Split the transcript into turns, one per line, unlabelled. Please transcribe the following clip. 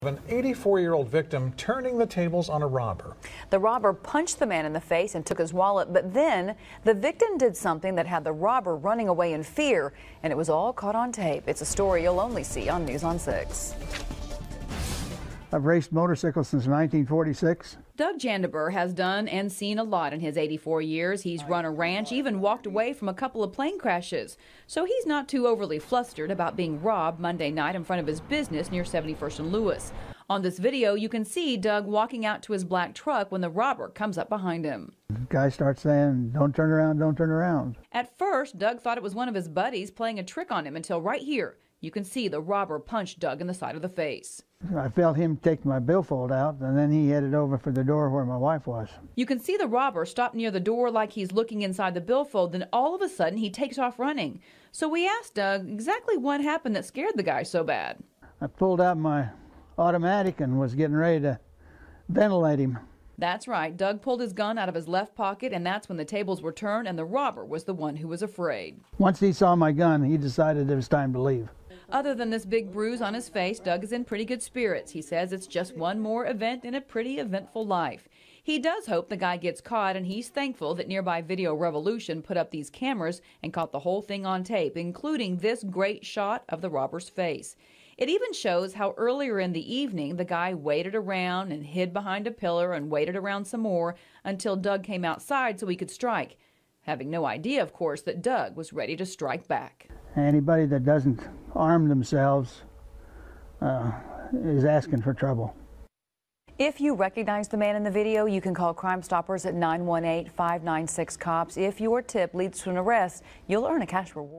An 84-year-old victim turning the tables on a robber.
The robber punched the man in the face and took his wallet, but then the victim did something that had the robber running away in fear, and it was all caught on tape. It's a story you'll only see on News on 6.
I've raced motorcycles since 1946.
Doug Jandeber has done and seen a lot in his 84 years. He's run a ranch, even walked away from a couple of plane crashes. So he's not too overly flustered about being robbed Monday night in front of his business near 71st and Lewis. On this video, you can see Doug walking out to his black truck when the robber comes up behind him.
The guy starts saying, "Don't turn around, don't turn around."
At first, Doug thought it was one of his buddies playing a trick on him until right here, you can see the robber punch Doug in the side of the face.
I felt him take my billfold out, and then he headed over for the door where my wife was.
You can see the robber stop near the door like he's looking inside the billfold, then all of a sudden he takes off running. So we asked Doug exactly what happened that scared the guy so bad.
I pulled out my automatic and was getting ready to ventilate him.
That's right. Doug pulled his gun out of his left pocket, and that's when the tables were turned and the robber was the one who was afraid.
Once he saw my gun, he decided it was time to leave.
Other than this big bruise on his face, Doug is in pretty good spirits. He says it's just one more event in a pretty eventful life. He does hope the guy gets caught, and he's thankful that nearby Video Revolution put up these cameras and caught the whole thing on tape, including this great shot of the robber's face. It even shows how earlier in the evening the guy waited around and hid behind a pillar and waited around some more until Doug came outside so he could strike, having no idea, of course, that Doug was ready to strike back.
Anybody that doesn't arm themselves is asking for trouble.
If you recognize the man in the video, you can call Crime Stoppers at 918-596-COPS. If your tip leads to an arrest, you'll earn a cash reward.